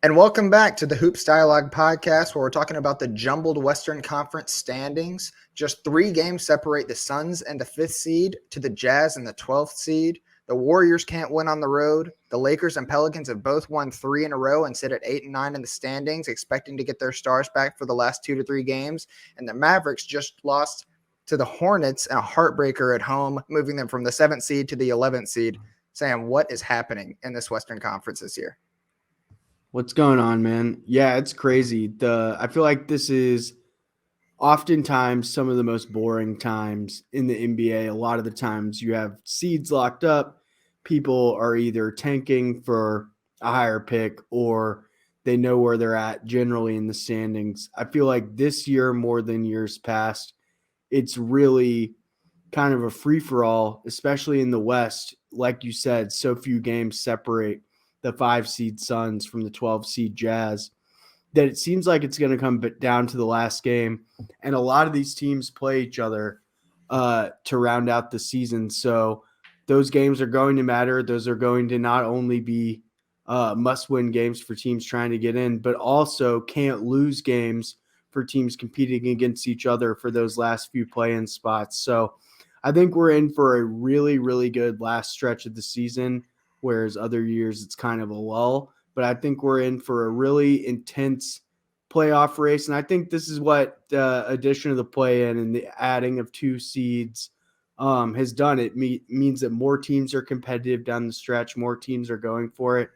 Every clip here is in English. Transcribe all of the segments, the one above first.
And welcome back to the Hoops Dialogue podcast, where we're talking about the jumbled Western Conference standings. Just 3 games separate the Suns and the 5th seed to the Jazz and the 12th seed. The Warriors can't win on the road. The Lakers and Pelicans have both won 3 in a row and sit at 8 and 9 in the standings, expecting to get their stars back for the last 2 to 3 games. And the Mavericks just lost to the Hornets in a heartbreaker at home, moving them from the 7th seed to the 11th seed. Sam, what is happening in this Western Conference this year? What's going on, man? Yeah, it's crazy. I feel like this is oftentimes some of the most boring times in the NBA. A lot of the times you have seeds locked up. People are either tanking for a higher pick or they know where they're at generally in the standings. I feel like this year more than years past, it's really kind of a free for all, especially in the West. Like you said, so few games separate the 5 seed Suns from the 12 seed Jazz that it seems like it's going to come down to the last game. And a lot of these teams play each other to round out the season. So those games are going to matter. Those are going to not only be must-win games for teams trying to get in, but also can't lose games for teams competing against each other for those last few play-in spots. So I think we're in for a really, really good last stretch of the season, whereas other years it's kind of a lull. But I think we're in for a really intense playoff race. And I think this is what the addition of the play-in and the adding of 2 seeds has done. It means that more teams are competitive down the stretch, more teams are going for it.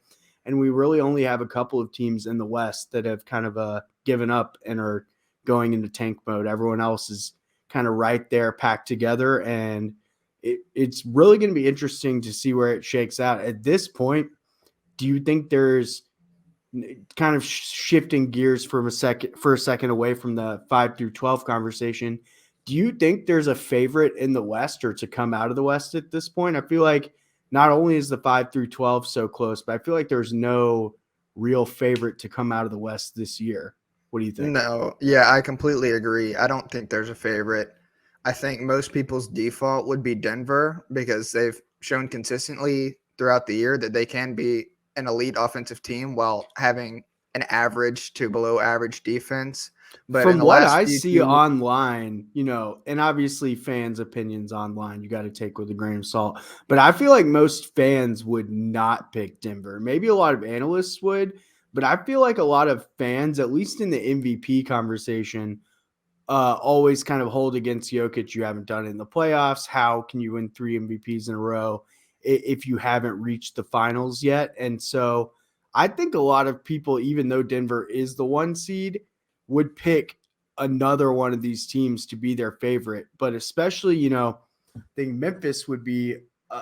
And we really only have a couple of teams in the West that have kind of given up and are going into tank mode. Everyone else is kind of right there packed together. And it's really going to be interesting to see where it shakes out. At this point, do you think there's kind of shifting gears for a second away from the 5 through 12 conversation? Do you think there's a favorite in the West or to come out of the West at this point? I feel like not only is the 5 through 12 so close, but I feel like there's no real favorite to come out of the West this year. What do you think? No, yeah, I completely agree. I don't think there's a favorite. I think most people's default would be Denver because they've shown consistently throughout the year that they can be an elite offensive team while having an average to below average defense. But in From the what last I few see two, online, and obviously fans' opinions online, you got to take with a grain of salt. But I feel like most fans would not pick Denver. Maybe a lot of analysts would, but I feel like a lot of fans, at least in the MVP conversation, always kind of hold against Jokic. You haven't done it in the playoffs. How can you win 3 MVPs in a row if you haven't reached the finals yet? And so I think a lot of people, even though Denver is the 1 seed, would pick another one of these teams to be their favorite. But especially, I think Memphis would be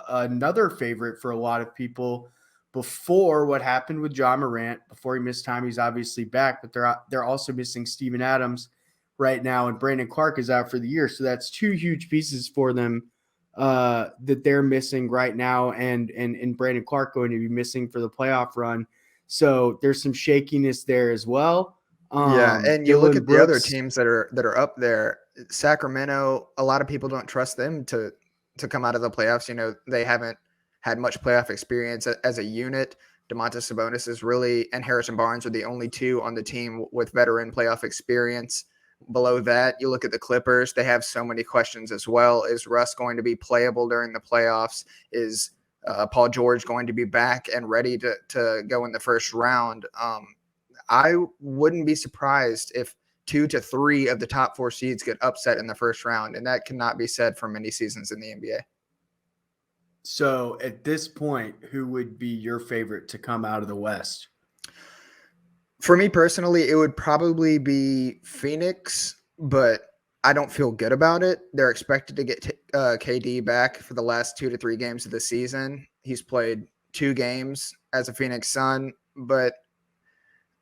another favorite for a lot of people before what happened with John Morant. Before he missed time, he's obviously back, but they're also missing Steven Adams right now, and Brandon Clark is out for the year. So that's 2 huge pieces for them that they're missing right now, and Brandon Clark going to be missing for the playoff run. So there's some shakiness there as well. yeah, and you look Dylan at the other Brooks teams that are up there. Sacramento, a lot of people don't trust them to come out of the playoffs. They haven't had much playoff experience as a unit. Domantas Sabonis is really, and Harrison Barnes are the only two on the team with veteran playoff experience. Below that, you look at the Clippers. They have so many questions as well. Is Russ going to be playable during the playoffs? Is Paul George going to be back and ready to go in the first round? I wouldn't be surprised if 2 to 3 of the top 4 seeds get upset in the first round, and that cannot be said for many seasons in the NBA. So at this point, who would be your favorite to come out of the West? For me personally, it would probably be Phoenix, but I don't feel good about it. They're expected to get KD back for the last 2 to 3 games of the season. He's played 2 games as a Phoenix Sun, but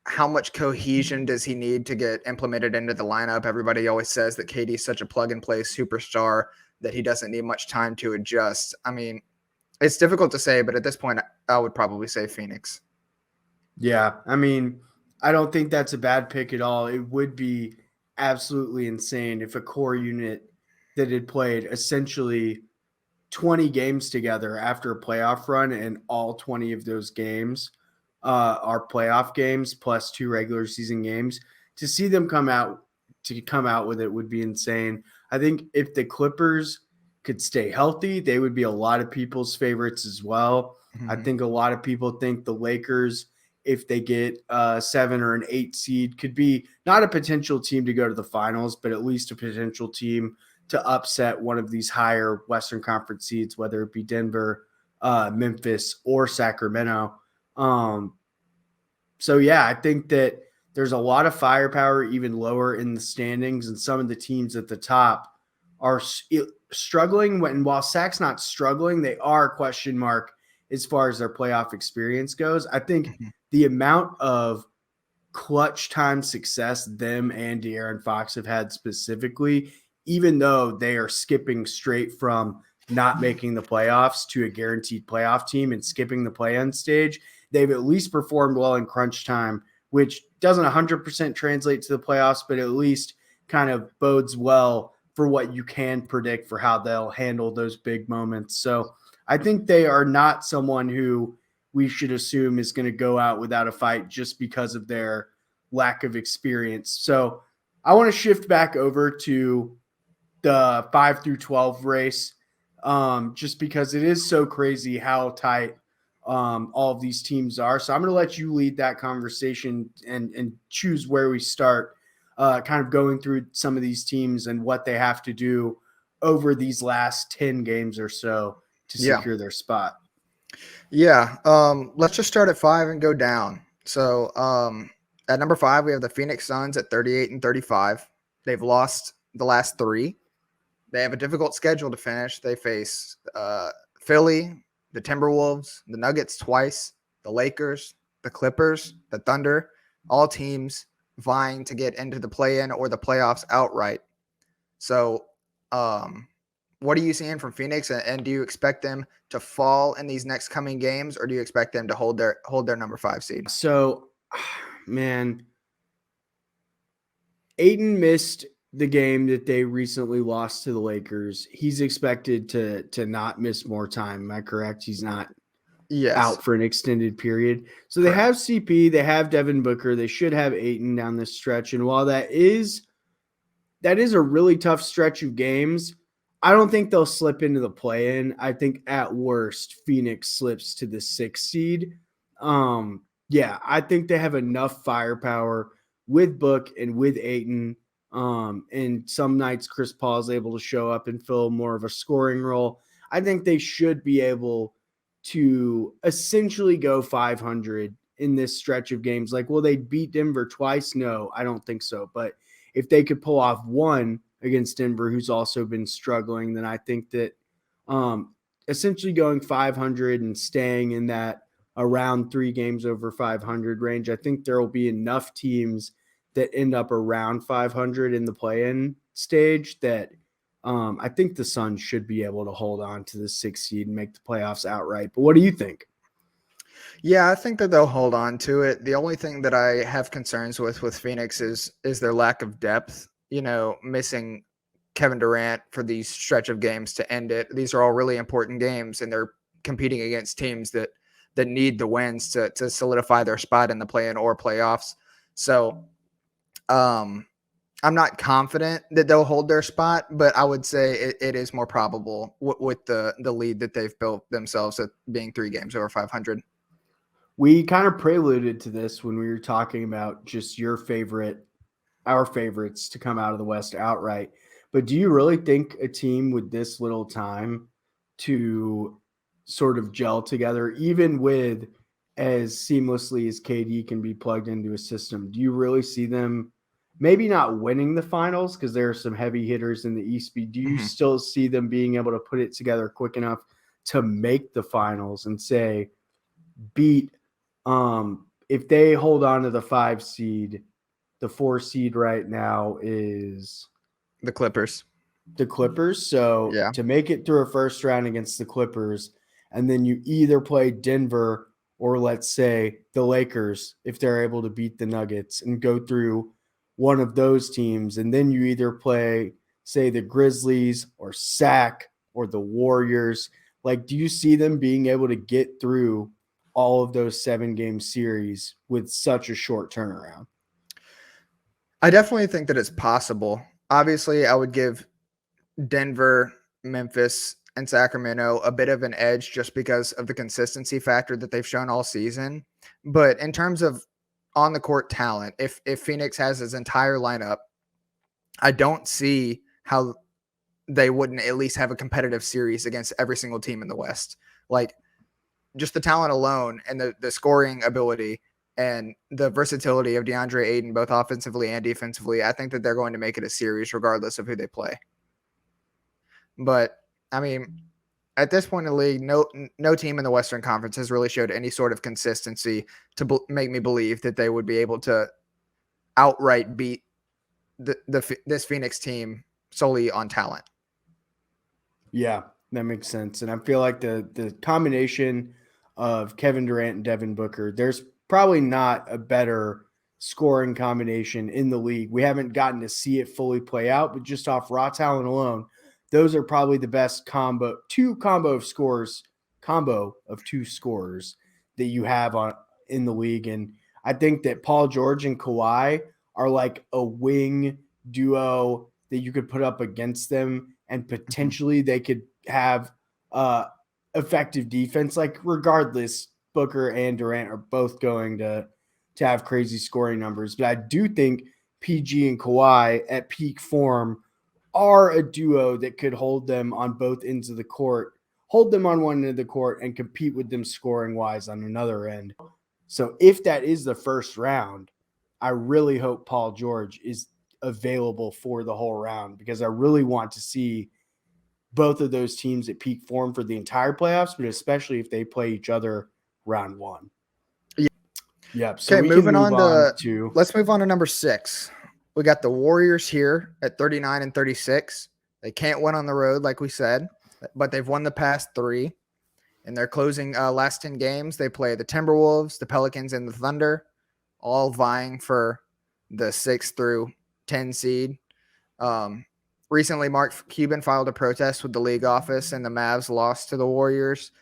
how much cohesion does he need to get implemented into the lineup? Everybody always says that KD is such a plug-and-play superstar that he doesn't need much time to adjust. I mean, it's difficult to say, but at this point, I would probably say Phoenix. Yeah, I mean, I don't think that's a bad pick at all. It would be absolutely insane if a core unit that had played essentially 20 games together after a playoff run and all 20 of those games our playoff games plus 2 regular season games. To see them come out with it would be insane. I think if the Clippers could stay healthy, they would be a lot of people's favorites as well. I Mhm. think a lot of people think the Lakers, if they get a 7 or an 8 seed, could be not a potential team to go to the finals, but at least a potential team to upset one of these higher Western Conference seeds, whether it be Denver, Memphis, or Sacramento. Um, so yeah, I think that there's a lot of firepower even lower in the standings, and some of the teams at the top are struggling. When while Sac's not struggling, they are question mark as far as their playoff experience goes. I think Mhm. the amount of clutch time success them and De'Aaron Fox have had specifically, even though they are skipping straight from not making the playoffs to a guaranteed playoff team and skipping the play-in stage, they've at least performed well in crunch time, which doesn't 100% translate to the playoffs, but at least kind of bodes well for what you can predict for how they'll handle those big moments. So I think they are not someone who we should assume is going to go out without a fight just because of their lack of experience. So I want to shift back over to the 5 through 12 race, just because it is so crazy how tight all of these teams are. So I'm going to let you lead that conversation and choose where we start, kind of going through some of these teams and what they have to do over these last 10 games or so to Yeah. secure their spot. Yeah. Let's just start at 5 and go down. So, at number 5, we have the Phoenix Suns at 38 and 35. They've lost the last 3. They have a difficult schedule to finish. They face Philly, the Timberwolves, the Nuggets twice, the Lakers, the Clippers, the Thunder, all teams vying to get into the play-in or the playoffs outright. So, what are you seeing from Phoenix, and do you expect them to fall in these next coming games, or do you expect them to hold their number 5 seed? So, man, Aiden missed the game that they recently lost to the Lakers. He's expected to not miss more time. Am I correct? He's not Yes, out for an extended period. So they correct. have CP, they have Devin Booker, they should have Aiton down this stretch. And while that is a really tough stretch of games, I don't think they'll slip into the play-in. I think at worst, Phoenix slips to the 6th seed. Yeah, I think they have enough firepower with Book and with Aiton. And some nights Chris Paul is able to show up and fill more of a scoring role. I think they should be able to essentially go 500 in this stretch of games. Like, will they beat Denver twice? No, I don't think so. But if they could pull off one against Denver, who's also been struggling, then I think that essentially going 500 and staying in that around 3 games over 500 range, I think there will be enough teams that end up around 500 in the play-in stage that I think the Suns should be able to hold on to the 6th seed and make the playoffs outright. But what do you think? Yeah, I think that they'll hold on to it. The only thing that I have concerns with Phoenix is their lack of depth. Missing Kevin Durant for these stretch of games to end it. These are all really important games, and they're competing against teams that need the wins to solidify their spot in the play-in or playoffs. So, I'm not confident that they'll hold their spot, but I would say it is more probable with the lead that they've built themselves at being 3 games over 500. We kind of preluded to this when we were talking about just our favorites to come out of the West outright. But do you really think a team with this little time to sort of gel together, even with as seamlessly as KD can be plugged into a system, do you really see them maybe not winning the finals because there are some heavy hitters in the East? But do you Mhm. still see them being able to put it together quick enough to make the finals and say, beat if they hold on to the 5 seed, the 4 seed right now is The Clippers. the Clippers. So Yeah. to make it through a first round against the Clippers, and then you either play Denver or let's say the Lakers if they're able to beat the Nuggets and go through one of those teams, and then you either play, say, the Grizzlies or SAC or the Warriors. Like, do you see them being able to get through all of those 7-game series with such a short turnaround? I definitely think that it's possible. Obviously, I would give Denver, Memphis, and Sacramento a bit of an edge just because of the consistency factor that they've shown all season. But in terms of on the court talent, if Phoenix has his entire lineup, I don't see how they wouldn't at least have a competitive series against every single team in the West. Like, just the talent alone and the scoring ability and the versatility of DeAndre Ayton, both offensively and defensively, I think that they're going to make it a series regardless of who they play. But I mean, at this point in the league, no team in the Western Conference has really showed any sort of consistency to make me believe that they would be able to outright beat this Phoenix team solely on talent. Yeah, that makes sense. And I feel like the combination of Kevin Durant and Devin Booker, there's probably not a better scoring combination in the league. We haven't gotten to see it fully play out, but just off raw talent alone, those are probably the best combo of two scorers that you have on in the league. And I think that Paul George and Kawhi are like a wing duo that you could put up against them, and potentially they could have effective defense. Like, regardless, Booker and Durant are both going to have crazy scoring numbers. But I do think PG and Kawhi at peak form are a duo that could hold them on both ends of the court, hold them on one end of the court, and compete with them scoring wise on another end. So if that is the first round, I really hope Paul George is available for the whole round, because I really want to see both of those teams at peak form for the entire playoffs, but especially if they play each other round one. Yeah. Yep. So okay, we moving can move on to let's move on to number 6. We got the Warriors here at 39 and 36. They can't win on the road, like we said, but they've won the past 3. In their closing last 10 games, they play the Timberwolves, the Pelicans, and the Thunder, all vying for the 6 through 10 seed. Recently, Mark Cuban filed a protest with the league office, and the Mavs lost to the Warriors.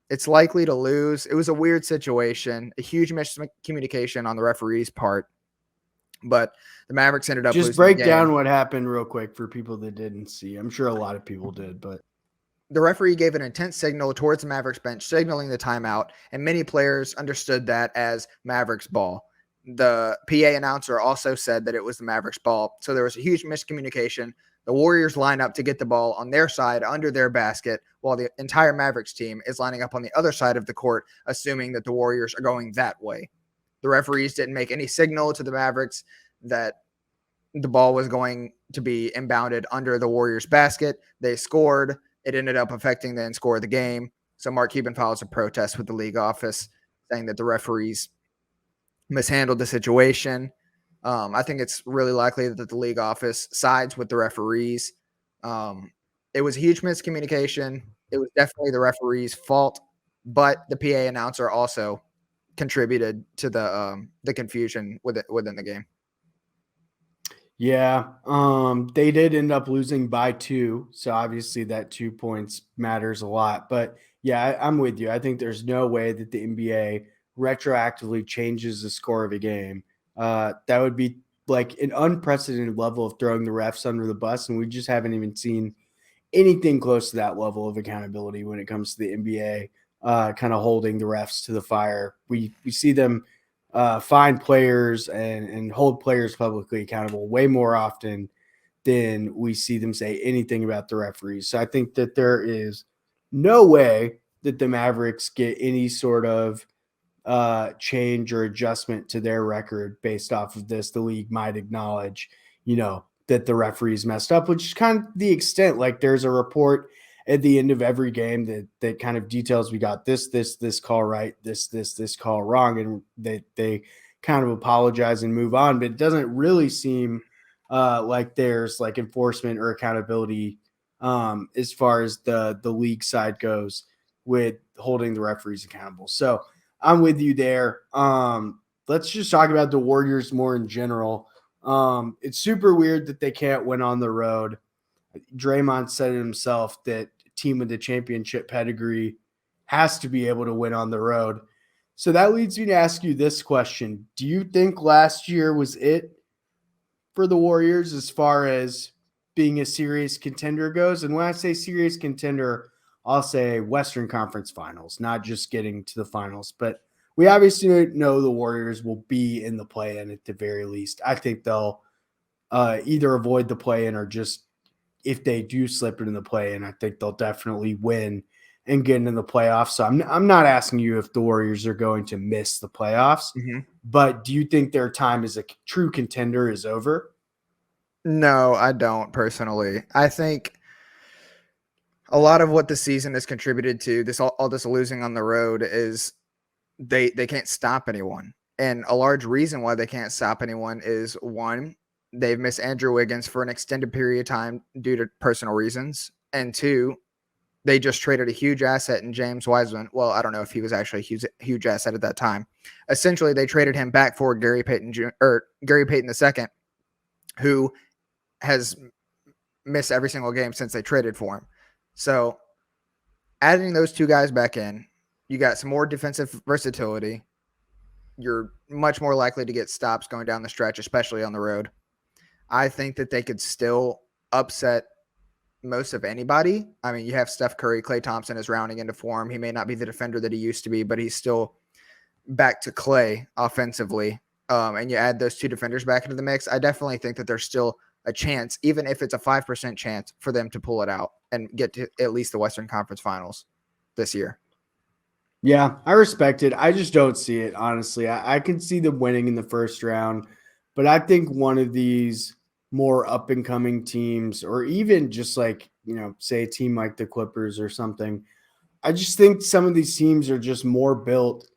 It's likely to lose. It was a weird situation, a huge miscommunication on the referee's part, but the Mavericks ended up just losing break the game. down what happened real quick for people that didn't see. I'm sure a lot of people did, but the referee gave an intense signal towards the Mavericks bench, signaling the timeout, and many players understood that as Mavericks ball. The PA announcer also said that it was the Mavericks ball, so there was a huge miscommunication. The Warriors line up to get the ball on their side under their basket, while the entire Mavericks team is lining up on the other side of the court, assuming that the Warriors are going that way. The referees didn't make any signal to the Mavericks that the ball was going to be inbounded under the Warriors basket. They scored. It ended up affecting the end score of the game. So Mark Cuban files a protest with the league office saying that the referees mishandled the situation. I think it's really likely that the league office sides with the referees. It was a huge miscommunication. It was definitely the referee's fault, but the PA announcer also contributed to the confusion within the game. yeah, they did end up losing by 2, so obviously that 2 points matters a lot. But yeah, I'm with you. I think there's no way that the NBA retroactively changes the score of a game. That would be like an unprecedented level of throwing the refs under the bus, and we just haven't even seen anything close to that level of accountability when it comes to the NBA kind of holding the refs to the fire. We see them find players and hold players publicly accountable way more often than we see them say anything about the referees. So I think that there is no way that the Mavericks get any sort of change or adjustment to their record based off of this. The league might acknowledge, that the referees messed up, which is kind of the extent. Like, there's a report at the end of every game that kind of details we got this call right, this call wrong, and they kind of apologize and move on. But it doesn't really seem like there's like enforcement or accountability as far as the league side goes with holding the referees accountable. So I'm with you there. Let's just talk about the Warriors more in general. It's super weird that they can't win on the road. Draymond said it himself that team with the championship pedigree has to be able to win on the road. So that leads me to ask you this question. Do you think last year was it for the Warriors as far as being a serious contender goes? And when I say serious contender, I'll say Western Conference Finals, not just getting to the finals. But we obviously know the Warriors will be in the play-in at the very least. I think they'll either avoid the play-in or just if they do slip into the play-in, I think they'll definitely win and get into the playoffs. So I'm not asking you if the Warriors are going to miss the playoffs, Mhm. but do you think their time as a true contender is over? No, I don't personally. I think a lot of what the season has contributed to this all this losing on the road is they can't stop anyone. And a large reason why they can't stop anyone is one, they've missed Andrew Wiggins for an extended period of time due to personal reasons. And two, they just traded a huge asset in James Wiseman. Well, I don't know if he was actually a huge asset at that time. Essentially, they traded him back for Gary Payton or Gary Payton II, who has missed every single game since they traded for him. So adding those two guys back in, you got some more defensive versatility. You're much more likely to get stops going down the stretch, especially on the road. I think that they could still upset most of anybody. I mean, you have Steph Curry, Klay Thompson is rounding into form. He may not be the defender that he used to be, but he's still back to Klay offensively. And you add those two defenders back into the mix. I definitely think that there's still a chance, even if it's a 5% chance for them to pull it out and get to at least the Western Conference Finals this year. Yeah, I respect it. I just don't see it, honestly. I can see them winning in the first round, but I think one of these more up and coming teams, or even just like, say a team like the Clippers or something, I just think some of these teams are just more built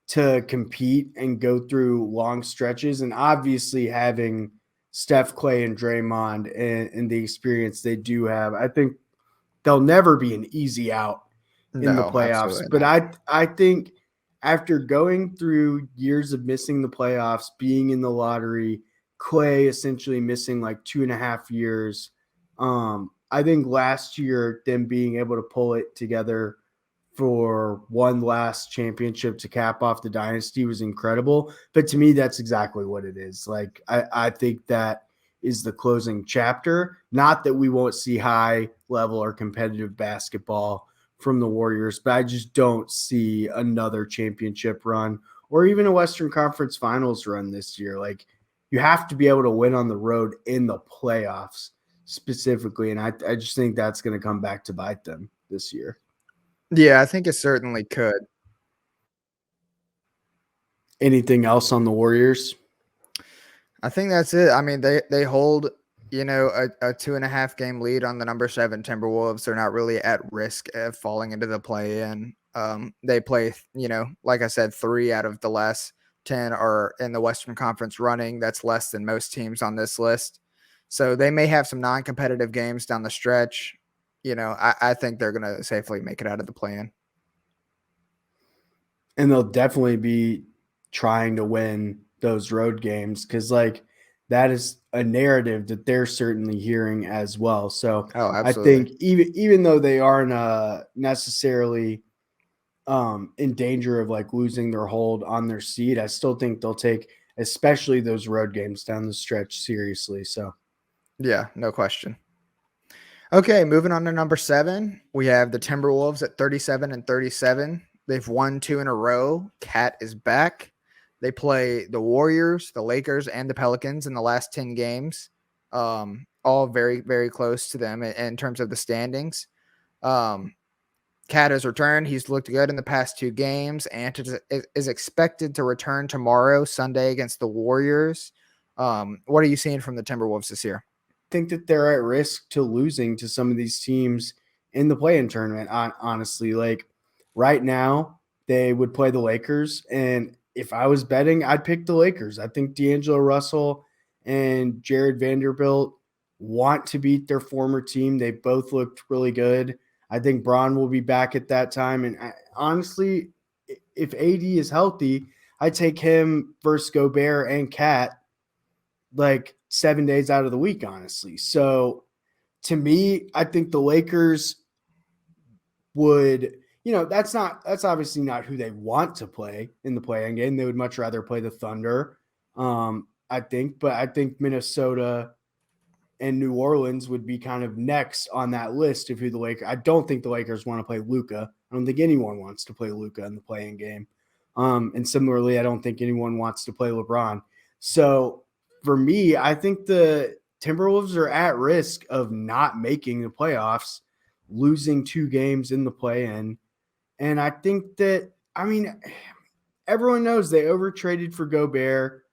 to compete and go through long stretches. And obviously, having Steph, Clay, and Draymond and the experience they do have, I think they'll never be an easy out in the No, playoffs. absolutely But not. I think after going through years of missing the playoffs, being in the lottery, Clay essentially missing like 2.5 years. I think last year, them being able to pull it together for one last championship to cap off the dynasty was incredible. But to me, that's exactly what it is. Like, I think that is the closing chapter. Not that we won't see high level or competitive basketball from the Warriors, but I just don't see another championship run or even a Western Conference Finals run this year. Like, you have to be able to win on the road in the playoffs specifically. And I just think that's going to come back to bite them this year. Yeah, I think it certainly could. Anything else on the Warriors? I think that's it. I mean, they hold, a 2.5 game lead on the number 7 Timberwolves. They're not really at risk of falling into the play-in. They play, like I said, 3 out of the last 10 are in the Western Conference running. That's less than most teams on this list. So they may have some non-competitive games down the stretch. I think they're going to safely make it out of the play-in. And they'll definitely be trying to win those road games because, like, that is a narrative that they're certainly hearing as well. So Oh, I absolutely. think even though they aren't necessarily in danger of like losing their hold on their seed, I still think they'll take especially those road games down the stretch seriously. So Yeah, no question. Okay, moving on to number 7, we have the Timberwolves at 37-37. They've won 2 in a row. Cat is back. They play the Warriors, the Lakers, and the Pelicans in the last 10 games. All very, very close to them in terms of the standings. Cat has returned. He's looked good in the past 2 games and is expected to return tomorrow, Sunday, against the Warriors. What are you seeing from the Timberwolves this year? think that they're at risk to losing to some of these teams in the play-in tournament. Honestly, like right now, they would play the Lakers, and if I was betting, I'd pick the Lakers. I think D'Angelo Russell and Jared Vanderbilt want to beat their former team. They both looked really good. I think Braun will be back at that time, and honestly, if AD is healthy, I take him versus Gobert and Cat like 7 days out of the week, honestly. So to me, I think the Lakers would, that's obviously not who they want to play in the play-in game. They would much rather play the Thunder, I think. But I think Minnesota and New Orleans would be kind of next on that list of who the Lakers. I don't think the Lakers want to play Luka. I don't think anyone wants to play Luka in the play-in game. And similarly, I don't think anyone wants to play LeBron. So for me, I think the Timberwolves are at risk of not making the playoffs, losing 2 games in the play-in. And I think that, everyone knows they overtraded for Gobert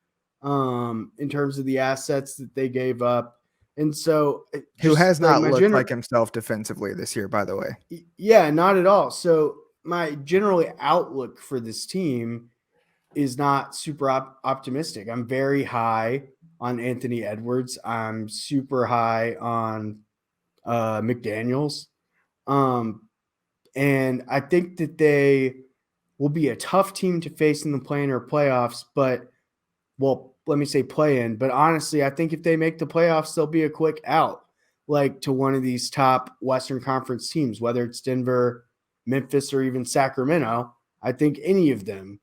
in terms of the assets that they gave up. And so, Who has not my looked like himself defensively this year, by the way. Yeah, not at all. So my general outlook for this team is not super optimistic. I'm very high on Anthony Edwards. I'm super high on McDaniels. And I think that they will be a tough team to face in the play-in or playoffs, but let me say play-in. But honestly, I think if they make the playoffs, they'll be a quick out, like to one of these top Western Conference teams, whether it's Denver, Memphis, or even Sacramento. I think any of them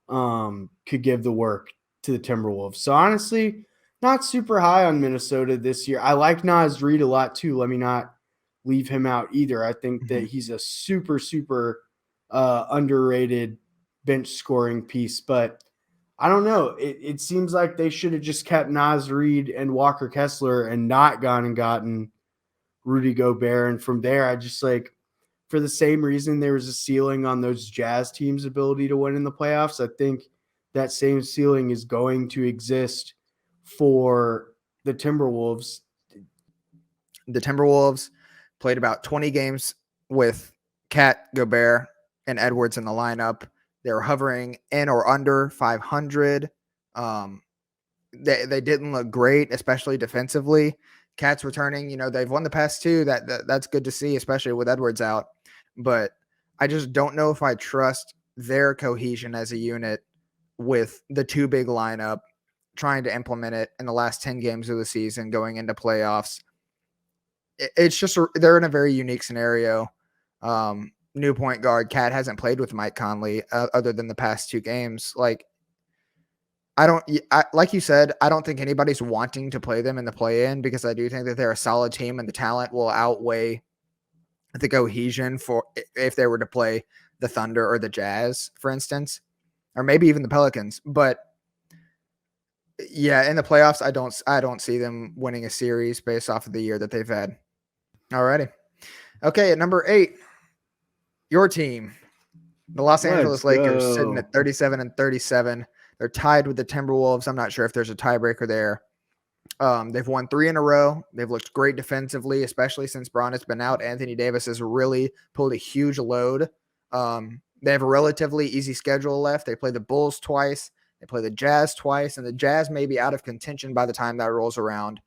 could give the work to the Timberwolves. So honestly, not super high on Minnesota this year. I like Naz Reid a lot too. Let me not leave him out either. I think that he's a super, super underrated bench scoring piece, but I don't know. It seems like they should have just kept Naz Reid and Walker Kessler and not gone and gotten Rudy Gobert. And from there, I just for the same reason there was a ceiling on those Jazz teams' ability to win in the playoffs, I think that same ceiling is going to exist for the Timberwolves. The Timberwolves played about 20 games with Cat, Gobert, and Edwards in the lineup. They were hovering in or under 500. They didn't look great, especially defensively. Cat's returning. They've won the past 2. That's good to see, especially with Edwards out. But I just don't know if I trust their cohesion as a unit with the 2 big lineup, trying to implement it in the last 10 games of the season, going into playoffs. It's just they're in a very unique scenario. New point guard Cat hasn't played with Mike Conley other than the past 2 games. Like you said, I don't think anybody's wanting to play them in the play-in, because I do think that they're a solid team and the talent will outweigh the cohesion for if they were to play the Thunder or the Jazz, for instance, or maybe even the Pelicans. But yeah, in the playoffs, I don't see them winning a series based off of the year that they've had. Alrighty. Okay, at number 8, your team, the Los Angeles Lakers, sitting at 37-37. They're tied with the Timberwolves. I'm not sure if there's a tiebreaker there. They've won 3 in a row. They've looked great defensively, especially since Braun has been out. Anthony Davis has really pulled a huge load. They have a relatively easy schedule left. They play the Bulls twice. They play the Jazz twice, and the Jazz may be out of contention by the time that rolls around.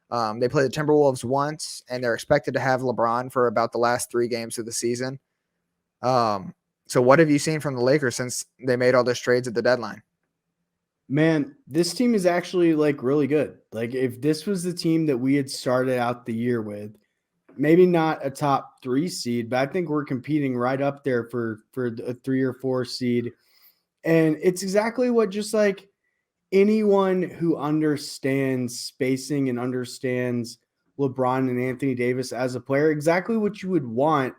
They play the Timberwolves once, and they're expected to have LeBron for about the last 3 games of the season. So what have you seen from the Lakers since they made all those trades at the deadline? Man, this team is actually really good. If this was the team that we had started out the year with, maybe not a top 3 seed, but I think we're competing right up there for a 3 or 4 seed. And it's exactly what just anyone who understands spacing and understands LeBron and Anthony Davis as a player, exactly what you would want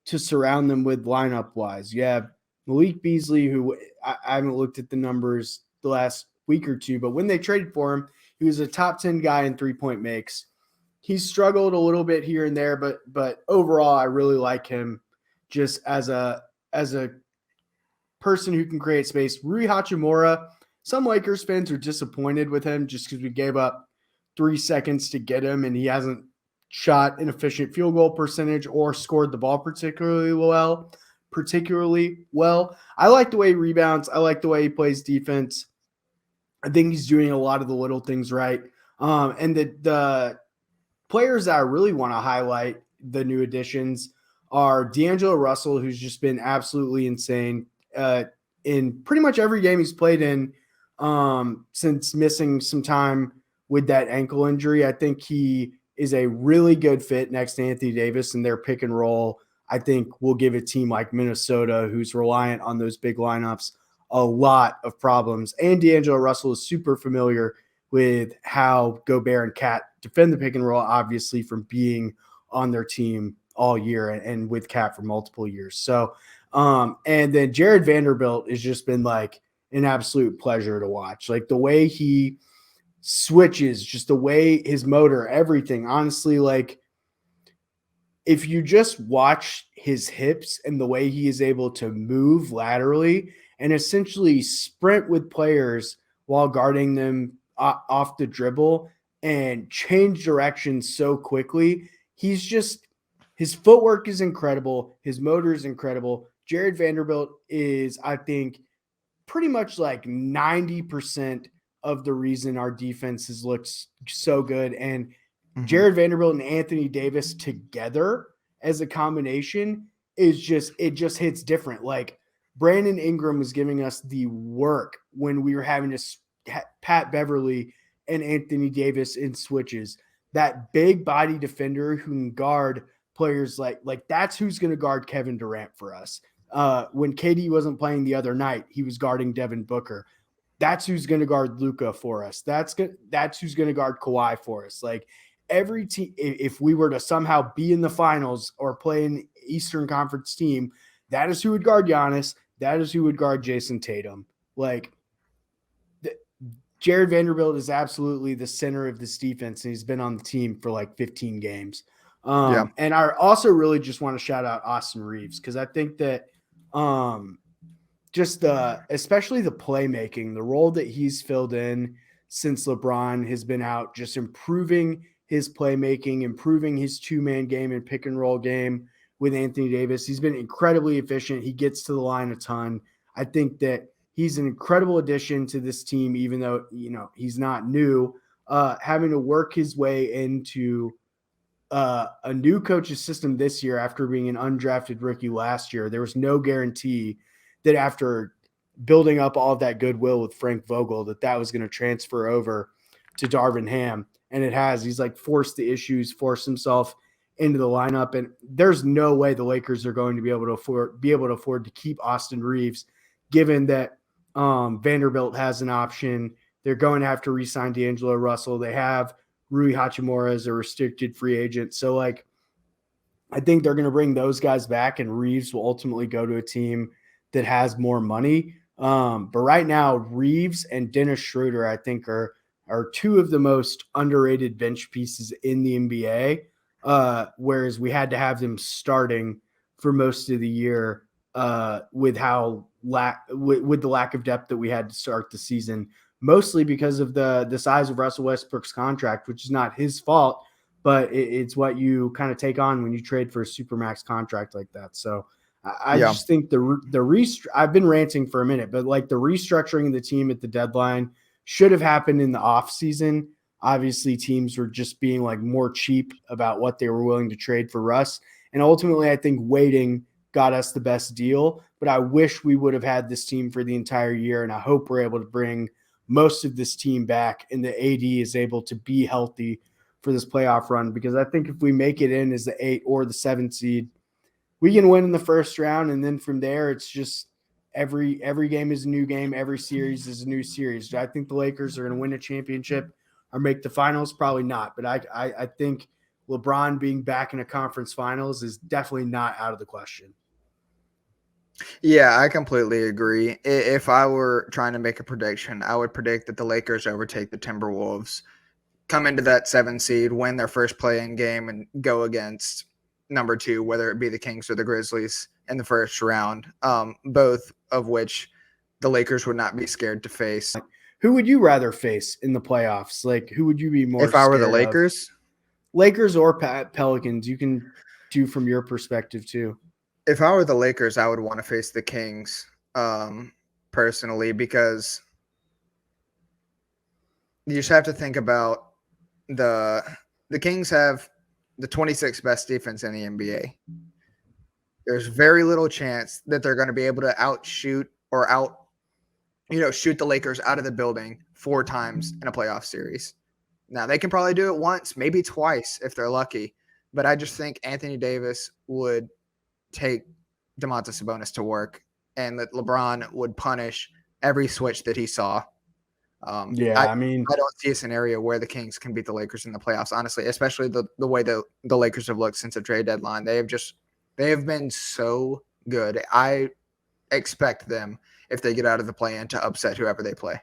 to surround them with lineup wise. You have Malik Beasley, who I haven't looked at the numbers the last week or 2, but when they traded for him, he was a top 10 guy in 3-point makes. He's struggled a little bit here and there, but overall, I really like him just as a person who can create space. Rui Hachimura, some Lakers fans are disappointed with him just because we gave up 3 seconds to get him, and he hasn't shot an efficient field goal percentage or scored the ball particularly well. I like the way he rebounds. I like the way he plays defense. I think he's doing a lot of the little things right. And the players that I really want to highlight, the new additions, are D'Angelo Russell, who's just been absolutely insane in pretty much every game he's played in since missing some time with that ankle injury. I think he is a really good fit next to Anthony Davis in their pick and roll I think will give a team like Minnesota, who's reliant on those big lineups, a lot of problems. And D'Angelo Russell is super familiar with how Gobert and Cat defend the pick and roll, obviously, from being on their team all year and with Cat for multiple years. So, and then Jared Vanderbilt has just been like an absolute pleasure to watch. Like the way he switches, just the way his motor, everything. Honestly, like if you just watch his hips and the way he is able to move laterally and essentially sprint with players while guarding them off the dribble and change direction so quickly, his footwork is incredible. His motor is incredible. Jared Vanderbilt is, I think, pretty much like 90% of the reason our defense has looked so good. And Jared Vanderbilt and Anthony Davis together as a combination it just hits different. Like Brandon Ingram was giving us the work when we were having to Pat Beverly and Anthony Davis in switches. That big body defender who can guard players like that's who's going to guard Kevin Durant for us. When KD wasn't playing the other night, he was guarding Devin Booker. That's who's going to guard Luka for us. That's who's going to guard Kawhi for us. Like every team, if we were to somehow be in the finals or play an Eastern Conference team, that is who would guard Giannis. That is who would guard Jason Tatum. Like Jared Vanderbilt is absolutely the center of this defense, and he's been on the team for like 15 games. And I also really just want to shout out Austin Reeves because I think that especially the playmaking, the role that he's filled in since LeBron has been out, just improving his playmaking, improving his two-man game and pick and roll game with Anthony Davis. He's been incredibly efficient. He gets to the line a ton. I think that he's an incredible addition to this team, even though, he's not new, having to work his way into a new coach's system this year after being an undrafted rookie last year. There was no guarantee that after building up all of that goodwill with Frank Vogel, that was going to transfer over to Darvin Ham. And it has. He's like forced the issues, forced himself into the lineup. And there's no way the Lakers are going to be able to afford to keep Austin Reeves, given that Vanderbilt has an option. They're going to have to re-sign D'Angelo Russell. They have Rui Hachimura as a restricted free agent. So, like, I think they're going to bring those guys back, and Reeves will ultimately go to a team that has more money. But right now, Reeves and Dennis Schroeder, I think, are two of the most underrated bench pieces in the NBA, whereas we had to have them starting for most of the year with the lack of depth that we had to start the season, mostly because of the size of Russell Westbrook's contract, which is not his fault, but it's what you kind of take on when you trade for a supermax contract like that. So I just think I've been ranting for a minute, but like the restructuring of the team at the deadline should have happened in the off season. Obviously, teams were just being like more cheap about what they were willing to trade for Russ. And ultimately, I think waiting got us the best deal, but I wish we would have had this team for the entire year. And I hope we're able to bring most of this team back and the AD is able to be healthy for this playoff run, because I think if we make it in as the 8 or the 7 seed, we can win in the first round. And then from there, it's just every game is a new game. Every series is a new series. Do I think the Lakers are going to win a championship or make the finals? Probably not. But I think LeBron being back in a conference finals is definitely not out of the question. Yeah, I completely agree. If I were trying to make a prediction, I would predict that the Lakers overtake the Timberwolves, come into that 7 seed, win their first play-in game, and go against number 2, whether it be the Kings or the Grizzlies in the first round, both of which the Lakers would not be scared to face. Who would you rather face in the playoffs? Like, who would you be more if I were the Lakers? Of? Lakers or Pelicans, you can do from your perspective too. If I were the Lakers, I would want to face the Kings personally, because you just have to think about the Kings have the 26th best defense in the NBA. There's very little chance that they're going to be able to shoot the Lakers out of the building 4 times in a playoff series. Now, they can probably do it once, maybe twice if they're lucky. But I just think Anthony Davis would take Domantas Sabonis to work, and that LeBron would punish every switch that he saw. Yeah, I mean, I don't see a scenario where the Kings can beat the Lakers in the playoffs, honestly, especially the way the Lakers have looked since the trade deadline. They have been so good. I expect them, if they get out of the play-in, to upset whoever they play.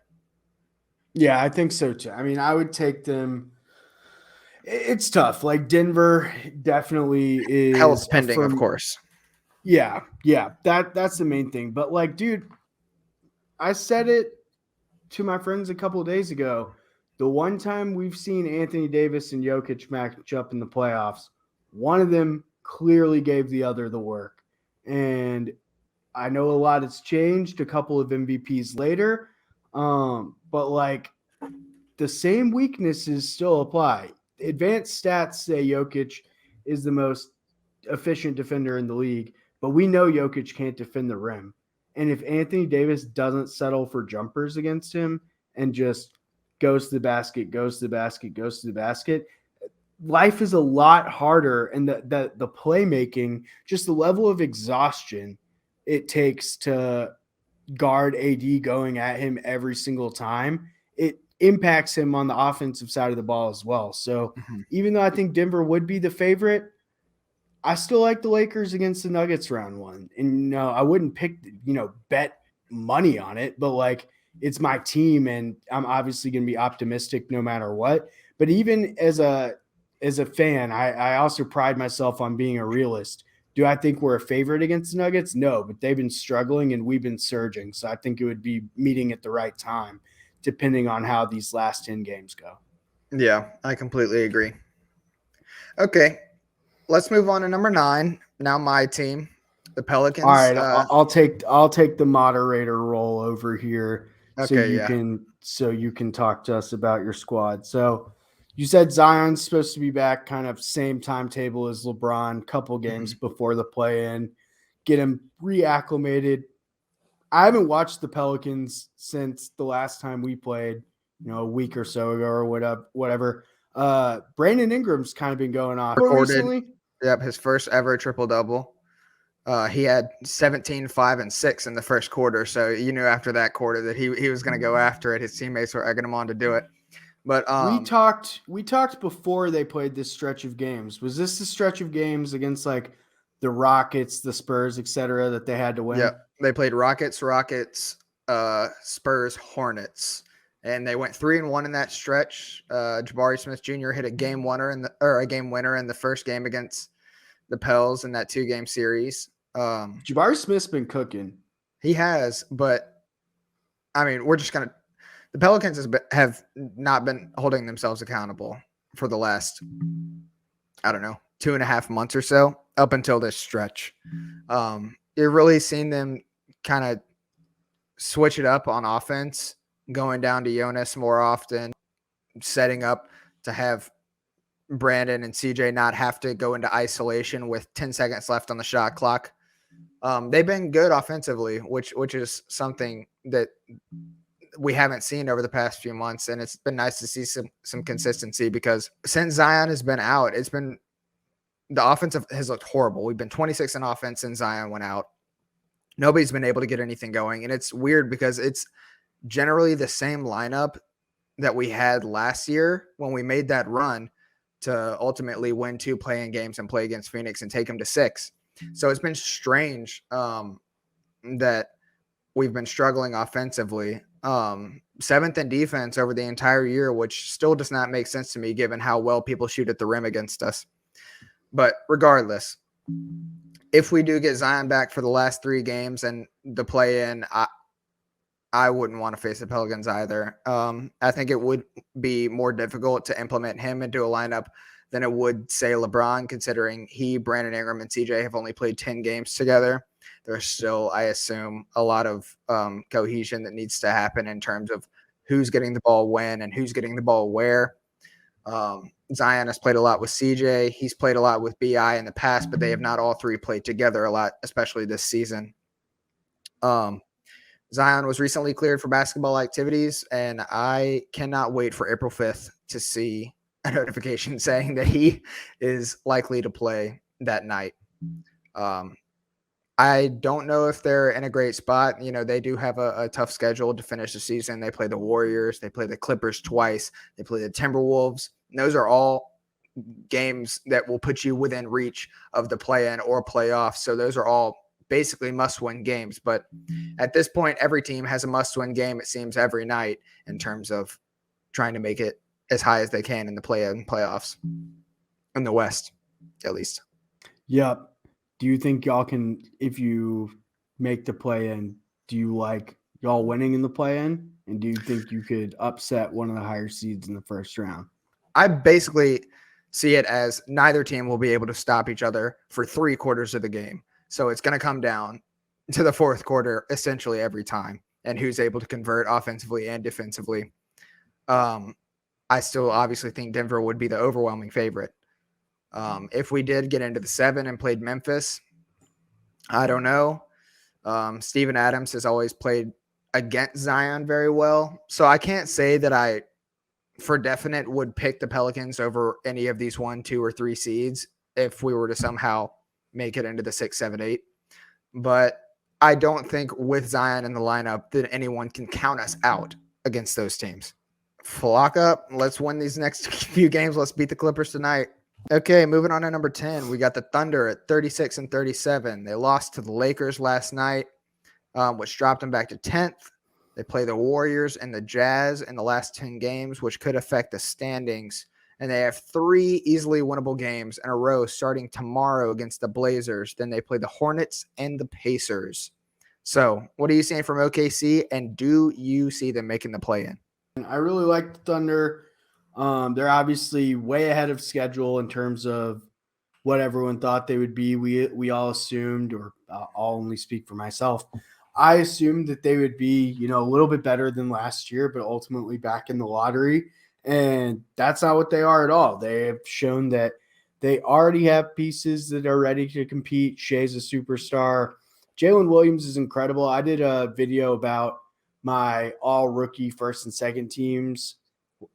yeah, I think so too. I mean, I would take them. It's tough. Like Denver definitely Health is a pending, of firm. course. Yeah, yeah, that's the main thing. But like, dude, I said it to my friends a couple of days ago. The one time we've seen Anthony Davis and Jokic match up in the playoffs, one of them clearly gave the other the work. And I know a lot has changed a couple of MVPs later, but like the same weaknesses still apply. Advanced stats say Jokic is the most efficient defender in the league, but we know Jokic can't defend the rim. And if Anthony Davis doesn't settle for jumpers against him and just goes to the basket, goes to the basket, goes to the basket, life is a lot harder. And the playmaking, just the level of exhaustion it takes to guard AD going at him every single time, it impacts him on the offensive side of the ball as well. So Mhm. even though I think Denver would be the favorite, I still like the Lakers against the Nuggets round one. And no, I wouldn't pick, bet money on it, but like it's my team and I'm obviously going to be optimistic no matter what. But even as a fan, I also pride myself on being a realist. Do I think we're a favorite against the Nuggets? No, but they've been struggling and we've been surging. So I think it would be meeting at the right time, depending on how these last 10 games go. Yeah, I completely agree. Okay, let's move on to number 9. Now my team, the All Pelicans. right, I'll take the moderator role over here so Okay, you yeah. can talk to us about your squad. So you said Zion's supposed to be back kind of same timetable as LeBron, couple games Mhm. before the play-in, get him reacclimated. I haven't watched the Pelicans since the last time we played, a week or so ago or whatever. Brandon Ingram's kind of been going off Recorded, recently. yep, his first ever triple-double. He had 17, 5, and 6 in the first quarter. So you knew after that quarter that he was going to go after it. His teammates were egging him on to do it. But We talked before they played this stretch of games. Was this the stretch of games against like the Rockets, the Spurs, etc., that they had to yeah, win? they played Rockets, Spurs, Hornets, and they went 3-1 in that stretch. Jabari Smith Jr. hit a game winner in the first game against the Pels in that 2-game series. Jabari Smith's been cooking. He has, but I mean, we're just gonna. The Pelicans have not been holding themselves accountable for the last, I don't know, 2.5 months or so up until this stretch. You're really seeing them kind of switch it up on offense, going down to Jonas more often, setting up to have Brandon and CJ not have to go into isolation with 10 seconds left on the shot clock. They've been good offensively, which is something that we haven't seen over the past few months, and it's been nice to see some consistency because since Zion has been out, it's been the offensive has looked horrible. We've been 26 in offense since Zion went out. Nobody's been able to get anything going, and it's weird because it's generally the same lineup that we had last year when we made that run to ultimately win 2 play-in games and play against Phoenix and take them to 6. So it's been strange that we've been struggling offensively. 7th in defense over the entire year, which still does not make sense to me given how well people shoot at the rim against us. But regardless, if we do get Zion back for the last 3 games and the play-in, I wouldn't want to face the Pelicans either. I think it would be more difficult to implement him into a lineup than it would, say, LeBron, considering he, Brandon Ingram, and CJ have only played 10 games together. There's still, I assume, a lot of cohesion that needs to happen in terms of who's getting the ball when and who's getting the ball where. Zion has played a lot with CJ. He's played a lot with BI in the past, but they have not all 3 played together a lot, especially this season. Zion was recently cleared for basketball activities, and I cannot wait for April 5th to see a notification saying that he is likely to play that night. I don't know if they're in a great spot. They do have a tough schedule to finish the season. They play the Warriors, they play the Clippers twice, they play the Timberwolves. And those are all games that will put you within reach of the play-in or playoffs. So those are all basically must-win games. But at this point, every team has a must-win game, it seems, every night in terms of trying to make it as high as they can in the play-in playoffs in the West, at least. Yep. Do you think y'all can, if you make the play-in, do you like y'all winning in the play-in? And do you think you could upset one of the higher seeds in the first round? I basically see it as neither team will be able to stop each other for 3/4 of the game. So it's going to come down to the fourth quarter essentially every time, and who's able to convert offensively and defensively. I still obviously think Denver would be the overwhelming favorite. If we did get into the 7 and played Memphis, I don't know. Steven Adams has always played against Zion very well. So I can't say that I, for definite, would pick the Pelicans over any of these 1, 2, or 3 seeds if we were to somehow make it into the 6, 7, 8. But I don't think with Zion in the lineup that anyone can count us out against those teams. Flock up. Let's win these next few games. Let's beat the Clippers tonight. Okay, moving on to number 10. We got the Thunder at 36 and 37. They lost to the Lakers last night, which dropped them back to 10th. They play the Warriors and the Jazz in the last 10 games, which could affect the standings. And they have 3 easily winnable games in a row starting tomorrow against the Blazers. Then they play the Hornets and the Pacers. So what are you seeing from OKC, and do you see them making the play-in? I really like the Thunder. They're obviously way ahead of schedule in terms of what everyone thought they would be. We all assumed, or I'll only speak for myself, I assumed that they would be, a little bit better than last year, but ultimately back in the lottery. And that's not what they are at all. They have shown that they already have pieces that are ready to compete. Shea's a superstar. Jalen Williams is incredible. I did a video about my all rookie first and second teams.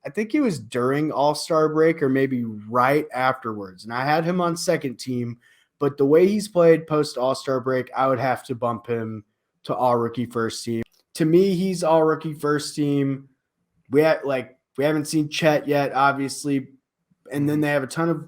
I think it was during All-Star break or maybe right afterwards. And I had him on second team, but the way he's played post All-Star break, I would have to bump him to all rookie first team. To me, he's all rookie first team. We haven't seen Chet yet, obviously. And then they have a ton of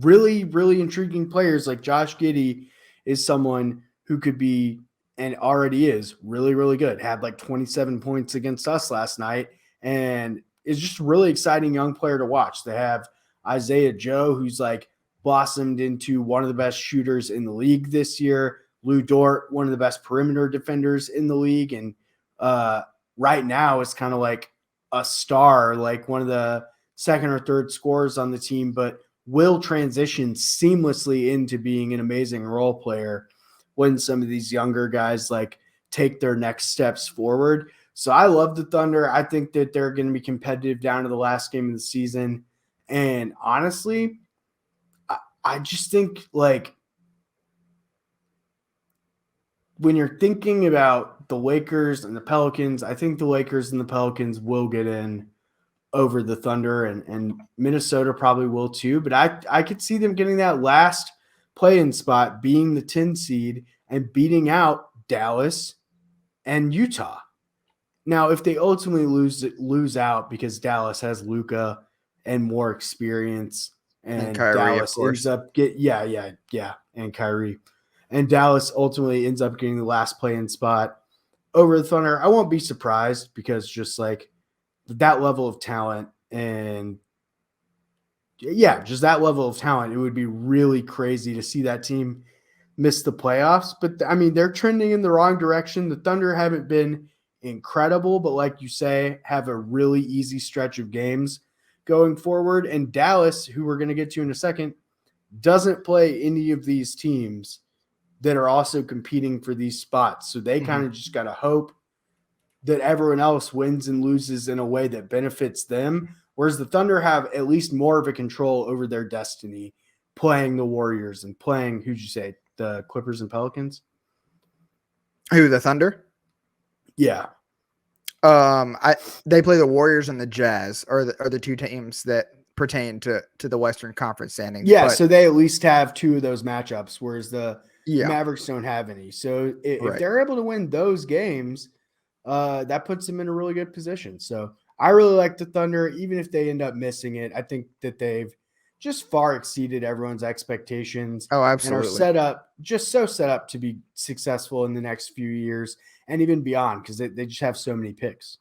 really, really intriguing players. Like Josh Giddey is someone who could be, and already is, really, really good. Had like 27 points against us last night. And is just a really exciting young player to watch. They have Isaiah Joe, who's like blossomed into one of the best shooters in the league this year. Lou Dort, one of the best perimeter defenders in the league. And right now it's kind of like a star, like one of the second or third scorers on the team, but will transition seamlessly into being an amazing role player when some of these younger guys like take their next steps forward. So I love the Thunder. I think that they're going to be competitive down to the last game of the season. And honestly, I just think like when you're thinking about the Lakers and the Pelicans, I think the Lakers and the Pelicans will get in over the Thunder, and Minnesota probably will too. But I could see them getting that last play-in spot, being the 10 seed and beating out Dallas and Utah. Now, if they ultimately lose out because Dallas has Luka and more experience, and Kyrie, Dallas ends up and Kyrie, and Dallas ultimately ends up getting the last play-in spot over the Thunder, I won't be surprised because just like that level of talent and just that level of talent, it would be really crazy to see that team miss the playoffs. But I mean, they're trending in the wrong direction. The Thunder haven't been incredible, but like you say, have a really easy stretch of games going forward. And Dallas, who we're going to get to in a second, doesn't play any of these teams that are also competing for these spots. So they kind of just got to hope that everyone else wins and loses in a way that benefits them. Whereas the Thunder have at least more of a control over their destiny playing the Warriors and playing, who'd you say, the Clippers and Pelicans? Who, the Thunder? Yeah. They play the Warriors and the Jazz are the 2 teams that pertain to the Western Conference standings. Yeah, so they at least have 2 of those matchups, whereas the The Yeah. Mavericks don't have any. So if Right. they're able to win those games, that puts them in a really good position. So I really like the Thunder, even if they end up missing it. I think that they've just far exceeded everyone's expectations Oh, and are absolutely. set up to be successful in the next few years and even beyond because they just have so many picks.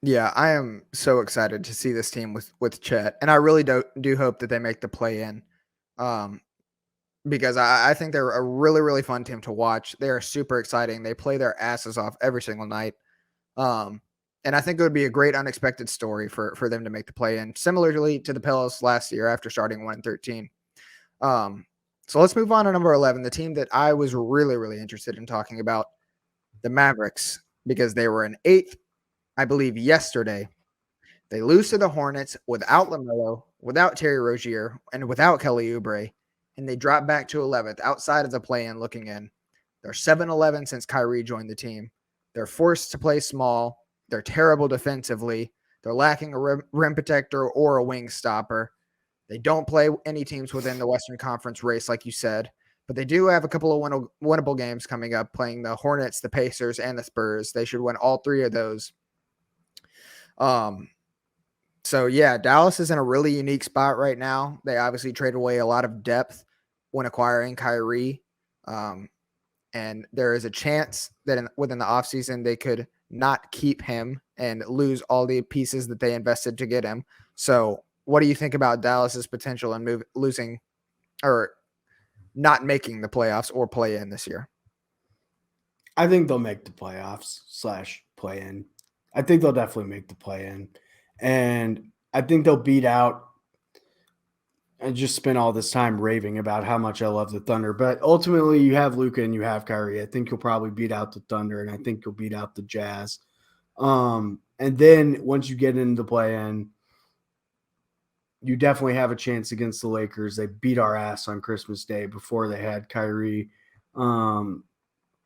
Yeah, I am so excited to see this team with Chet, and I really do hope that they make the play in, um, because I think they're a really fun team to watch. They are super exciting. They play their asses off every single night, um, and I think it would be a great unexpected story for them to make the play in, similarly to the Pelicans last year after starting 1-13. Um, so let's move on to number 11, the team that I was really interested in talking about, the Mavericks, because they were in eighth, I believe, yesterday. They lose to the Hornets without LaMelo, without Terry Rozier, and without Kelly Oubre, and they drop back to 11th outside of the play-in looking in. They're 7-11 since Kyrie joined the team. They're forced to play small. They're terrible defensively. They're lacking a rim protector or a wing stopper. They don't play any teams within the Western Conference race, like you said, but they do have a couple of winnable games coming up, playing the Hornets, the Pacers, and the Spurs. They should win all three of those. So yeah, Dallas is in a really unique spot right now. They obviously traded away a lot of depth when acquiring Kyrie. And there is a chance that within the offseason they could not keep him and lose all the pieces that they invested to get him. So what do you think about Dallas's potential in losing or not making the playoffs or play in this year? I think they'll make the playoffs / play in. I think they'll definitely make the play in. And I think they'll beat out. I just spent all this time raving about how much I love the Thunder, but ultimately you have Luka and you have Kyrie. I think you'll probably beat out the Thunder, and I think you'll beat out the Jazz. And then once you get into the play-in, you definitely have a chance against the Lakers. They beat our ass on Christmas Day before they had Kyrie.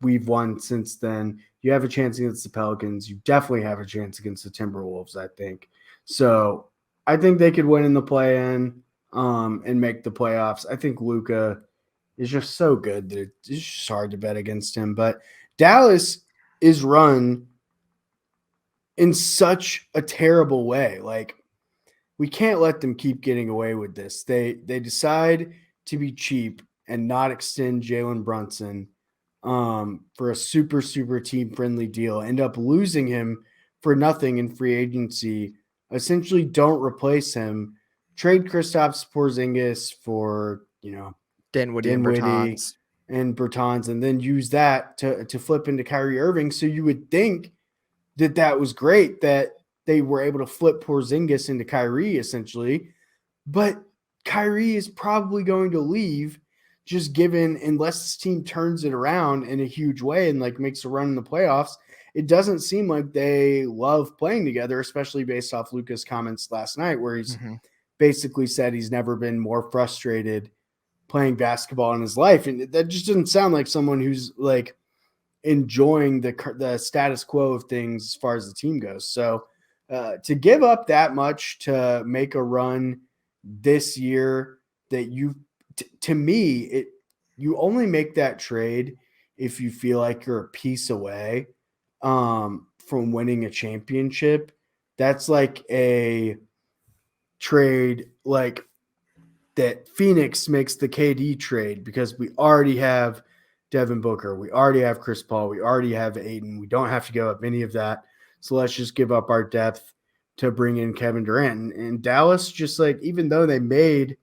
We've won since then. You have a chance against the Pelicans. You definitely have a chance against the Timberwolves, I think. So I think they could win in the play-in and make the playoffs. I think Luka is just so good that it's just hard to bet against him. But Dallas is run in such a terrible way. Like, we can't let them keep getting away with this. They decide to be cheap and not extend Jalen Brunson for a super team friendly deal. End up losing him for nothing in free agency. Essentially, don't replace him. Trade Kristaps Porzingis for Dinwiddie and Dinwiddie Bertans. and Bertans, and then use that to flip into Kyrie Irving. So you would think that was great that they were able to flip Porzingis into Kyrie essentially, but Kyrie is probably going to leave just given unless this team turns it around in a huge way and like makes a run in the playoffs. It doesn't seem like they love playing together, especially based off Luka's comments last night where he's basically said he's never been more frustrated playing basketball in his life. And that just doesn't sound like someone who's like enjoying the status quo of things as far as the team goes. So to give up that much to make a run this year that to me, you only make that trade if you feel like you're a piece away from winning a championship. That's like a trade like that Phoenix makes the KD trade because we already have Devin Booker, we already have Chris Paul, we already have Aiden. We don't have to give up any of that. So let's just give up our depth to bring in Kevin Durant. And Dallas, just like, even though they made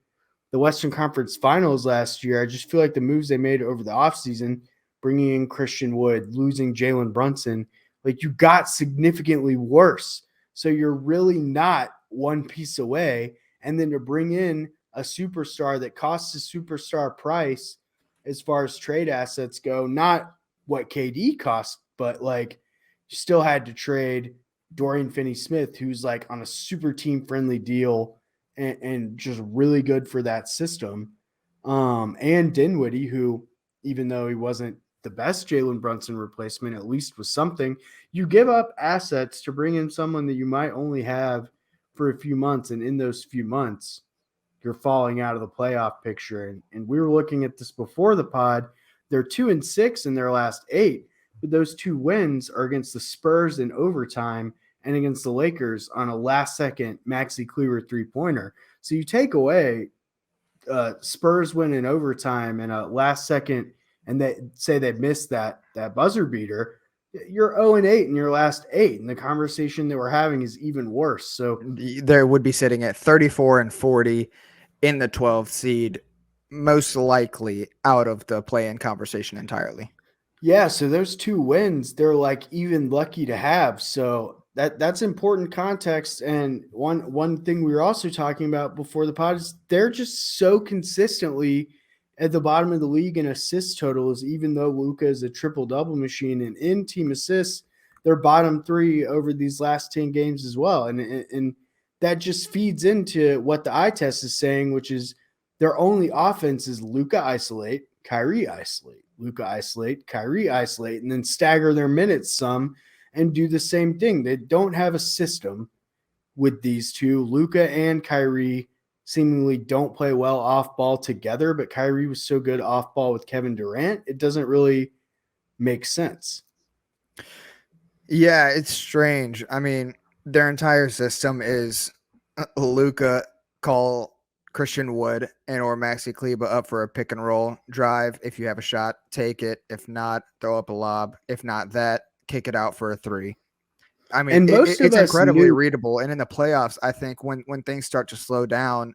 the Western Conference Finals last year, I just feel like the moves they made over the offseason, bringing in Christian Wood, losing Jalen Brunson, like you got significantly worse. So you're really not one piece away. And then to bring in a superstar that costs a superstar price as far as trade assets go, not what KD cost, but like you still had to trade Dorian Finney-Smith, who's like on a super team friendly deal and just really good for that system. And Dinwiddie, who, even though he wasn't the best Jalen Brunson replacement, at least was something. You give up assets to bring in someone that you might only have for a few months. And in those few months, you're falling out of the playoff picture. And we were looking at this before the pod. they're 2-6 in their last 8, but those 2 wins are against the Spurs in overtime and against the Lakers on a last-second Maxi Kleber three-pointer. So you take away Spurs win in overtime and a last-second, and they say they missed that buzzer beater. You're 0-8 in your last 8, and the conversation that we're having is even worse. So There would be sitting at 34-40 in the 12th seed, most likely out of the play-in conversation entirely. yeah, so those 2 wins, they're like even lucky to have. So that's important context. And one thing we were also talking about before the pod is they're just so consistently at the bottom of the league in assist totals, even though Luka is a triple-double machine, and in team assists, they're bottom 3 over these last 10 games as well. And that just feeds into what the eye test is saying, which is their only offense is Luka isolate, Kyrie isolate, Luka isolate, Kyrie isolate, and then stagger their minutes some and do the same thing. They don't have a system with these two. Luka and Kyrie seemingly don't play well off ball together, but Kyrie was so good off ball with Kevin Durant, it doesn't really make sense. Yeah, it's strange. I mean, their entire system is Luka call Christian Wood and or Maxi Kleba up for a pick and roll drive. If you have a shot, take it. If not, throw up a lob. If not that, kick it out for a 3. I mean, And most of it's us incredibly knew, readable. And in the playoffs, I think when things start to slow down,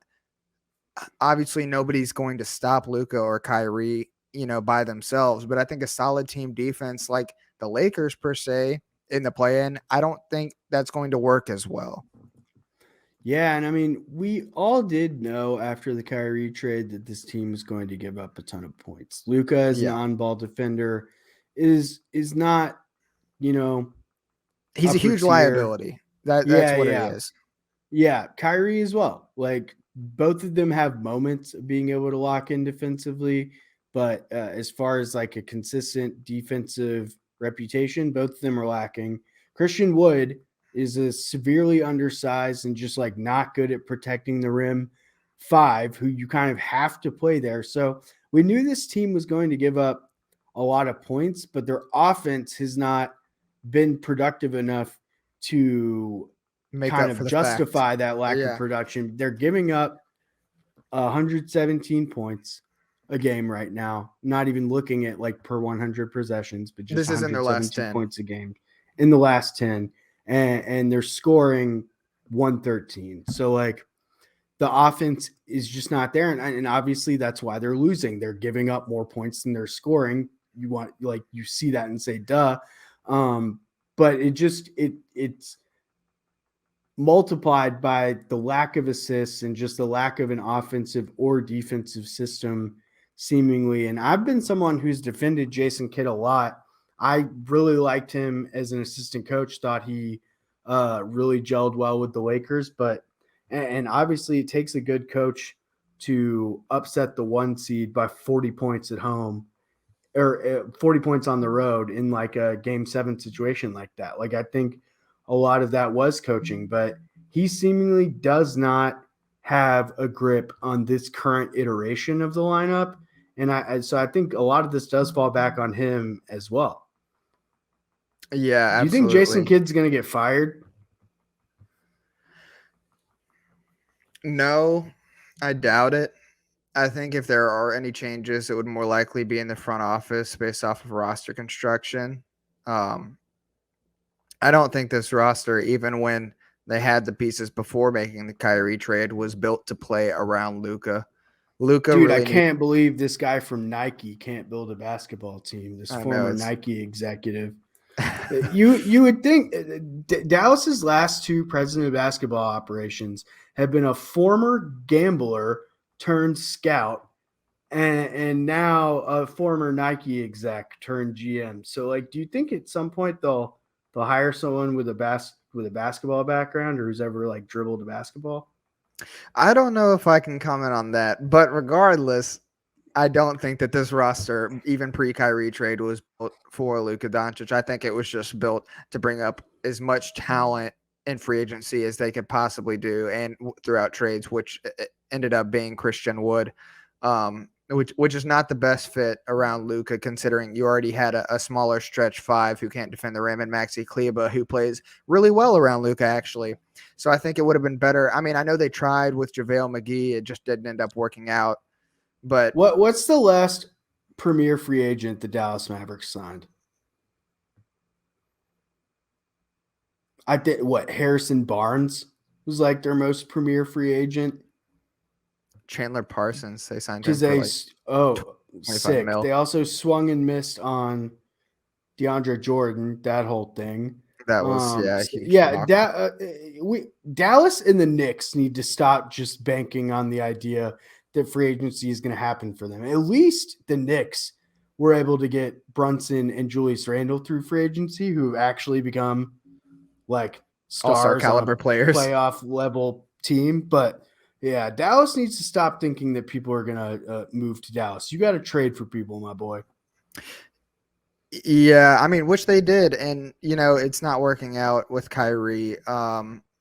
obviously nobody's going to stop Luka or Kyrie, by themselves. But I think a solid team defense like the Lakers per se in the play-in, I don't think that's going to work as well. yeah, and I mean, we all did know after the Kyrie trade that this team was going to give up a ton of points. Luka as an Yeah. on-ball defender is not, you know, He's a upper huge tier. liability. That's Yeah, what it yeah. is. Yeah, Kyrie as well. Like both of them have moments of being able to lock in defensively, but as far as like a consistent defensive reputation, both of them are lacking. Christian Wood is a severely undersized and just like not good at protecting the rim 5, who you kind of have to play there. So we knew this team was going to give up a lot of points, but their offense has not been productive enough to Make kind up of for the fact. justify that lack of Yeah. production. They're giving up 117 points a game right now, not even looking at like per 100 possessions, but just This is in their last 117 10. points a game in the last 10. And they're scoring 113. So, like, the offense is just not there. And obviously, that's why they're losing. They're giving up more points than they're scoring. You see that and say, duh. But it's multiplied by the lack of assists and just the lack of an offensive or defensive system, seemingly. And I've been someone who's defended Jason Kidd a lot. I really liked him as an assistant coach, thought he really gelled well with the Lakers. And obviously, it takes a good coach to upset the 1 seed by 40 points at home or 40 points on the road in like a game 7 situation like that. Like, I think a lot of that was coaching, but he seemingly does not have a grip on this current iteration of the lineup. And so I think a lot of this does fall back on him as well. Yeah, Do you think Jason absolutely. Kidd's going to get fired? No, I doubt it. I think if there are any changes, it would more likely be in the front office based off of roster construction. Um, I don't think this roster, even when they had the pieces before making the Kyrie trade, was built to play around Luka. Luka Dude, I really needs. can't believe this guy from Nike can't build a basketball team. This I know former it's. Nike executive. You would think Dallas's last 2 president of basketball operations have been a former gambler turned scout and now a former Nike exec turned GM. So, like, do you think at some point they'll hire someone with a basketball background or who's ever like dribbled a basketball? I don't know if I can comment on that, but regardless, I don't think that this roster, even pre-Kyrie trade, was built for Luka Doncic. I think it was just built to bring up as much talent in free agency as they could possibly do, and throughout trades, which ended up being Christian Wood. which is not the best fit around Luka, considering you already had a smaller stretch five who can't defend the rim, and Maxi Kleba, who plays really well around Luka, actually. So I think it would have been better. I mean, I know they tried with JaVale McGee. It just didn't end up working out. But What's the last premier free agent the Dallas Mavericks signed? I think Harrison Barnes was like their most premier free agent. Chandler Parsons, they signed him Because for like 25 sick. mil. They also swung and missed on DeAndre Jordan, that whole thing. That was a huge Yeah, debacle. Dallas and the Knicks need to stop just banking on the idea that free agency is going to happen for them. At least the Knicks were able to get Brunson and Julius Randle through free agency, who have actually become like All-star stars caliber on a players. playoff level team. But yeah, Dallas needs to stop thinking that people are going to move to Dallas. You got to trade for people, my boy. Yeah, I mean, which they did, and it's not working out with Kyrie.